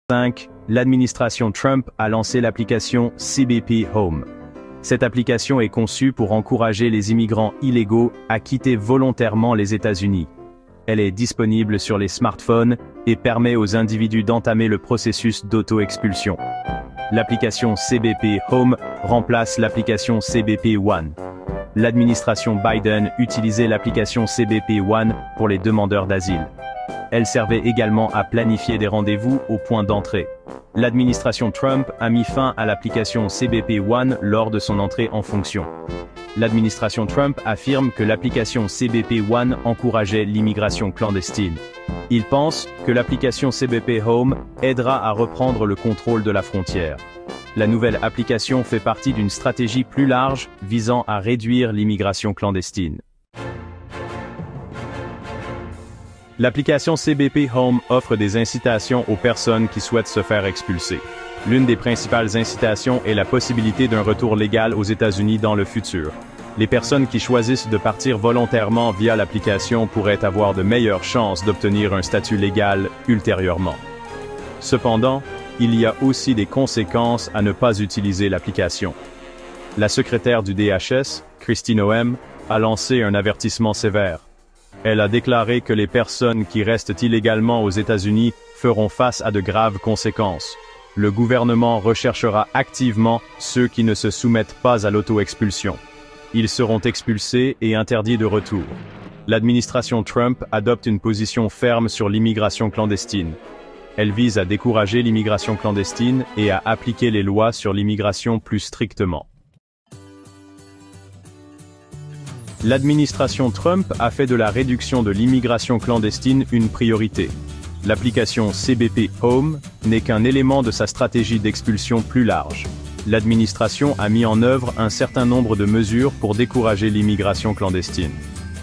2005, l'administration Trump a lancé l'application CBP Home. Cette application est conçue pour encourager les immigrants illégaux à quitter volontairement les États-Unis. Elle est disponible sur les smartphones et permet aux individus d'entamer le processus d'auto-expulsion. L'application CBP Home remplace l'application CBP One. L'administration Biden utilisait l'application CBP One pour les demandeurs d'asile. Elle servait également à planifier des rendez-vous au point d'entrée. L'administration Trump a mis fin à l'application CBP One lors de son entrée en fonction. L'administration Trump affirme que l'application CBP One encourageait l'immigration clandestine. Il pense que l'application CBP Home aidera à reprendre le contrôle de la frontière. La nouvelle application fait partie d'une stratégie plus large visant à réduire l'immigration clandestine. L'application CBP Home offre des incitations aux personnes qui souhaitent se faire expulser. L'une des principales incitations est la possibilité d'un retour légal aux États-Unis dans le futur. Les personnes qui choisissent de partir volontairement via l'application pourraient avoir de meilleures chances d'obtenir un statut légal ultérieurement. Cependant, il y a aussi des conséquences à ne pas utiliser l'application. La secrétaire du DHS, Kristi Noem, a lancé un avertissement sévère. Elle a déclaré que les personnes qui restent illégalement aux États-Unis feront face à de graves conséquences. Le gouvernement recherchera activement ceux qui ne se soumettent pas à l'auto-expulsion. Ils seront expulsés et interdits de retour. L'administration Trump adopte une position ferme sur l'immigration clandestine. Elle vise à décourager l'immigration clandestine et à appliquer les lois sur l'immigration plus strictement. L'administration Trump a fait de la réduction de l'immigration clandestine une priorité. L'application CBP Home n'est qu'un élément de sa stratégie d'expulsion plus large. L'administration a mis en œuvre un certain nombre de mesures pour décourager l'immigration clandestine.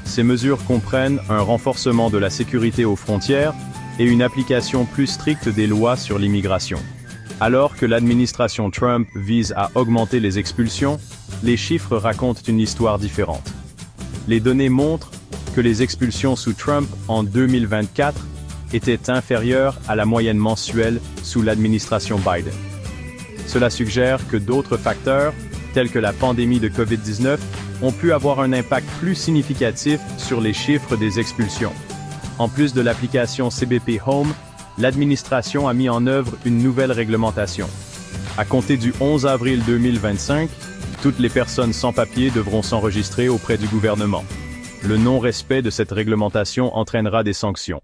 Ces mesures comprennent un renforcement de la sécurité aux frontières et une application plus stricte des lois sur l'immigration. Alors que l'administration Trump vise à augmenter les expulsions, les chiffres racontent une histoire différente. Les données montrent que les expulsions sous Trump en 2024 étaient inférieures à la moyenne mensuelle sous l'administration Biden. Cela suggère que d'autres facteurs, tels que la pandémie de COVID-19, ont pu avoir un impact plus significatif sur les chiffres des expulsions. En plus de l'application CBP Home, l'administration a mis en œuvre une nouvelle réglementation. À compter du 11 avril 2025, toutes les personnes sans papier devront s'enregistrer auprès du gouvernement. Le non-respect de cette réglementation entraînera des sanctions.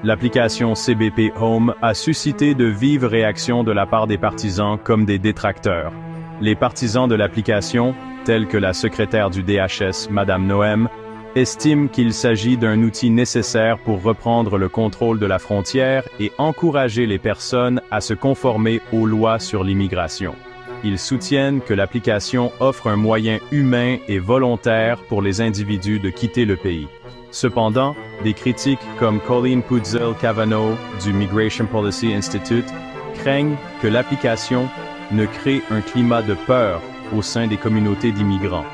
L'application CBP Home a suscité de vives réactions de la part des partisans comme des détracteurs. Les partisans de l'application, tels que la secrétaire du DHS, Mme Noem, estiment qu'il s'agit d'un outil nécessaire pour reprendre le contrôle de la frontière et encourager les personnes à se conformer aux lois sur l'immigration. Ils soutiennent que l'application offre un moyen humain et volontaire pour les individus de quitter le pays. Cependant, des critiques comme Colleen Pudzil-Cavanaugh du Migration Policy Institute craignent que l'application ne crée un climat de peur au sein des communautés d'immigrants.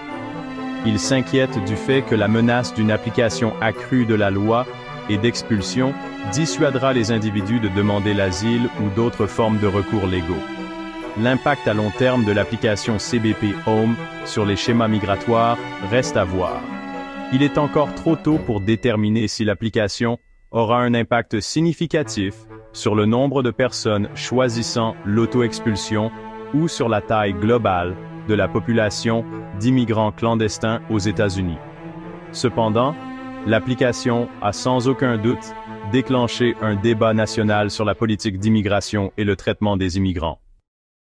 Ils s'inquiètent du fait que la menace d'une application accrue de la loi et d'expulsion dissuadera les individus de demander l'asile ou d'autres formes de recours légaux. L'impact à long terme de l'application CBP Home sur les schémas migratoires reste à voir. Il est encore trop tôt pour déterminer si l'application aura un impact significatif sur le nombre de personnes choisissant l'auto-expulsion ou sur la taille globale de la population d'immigrants clandestins aux États-Unis. Cependant, l'application a sans aucun doute déclenché un débat national sur la politique d'immigration et le traitement des immigrants.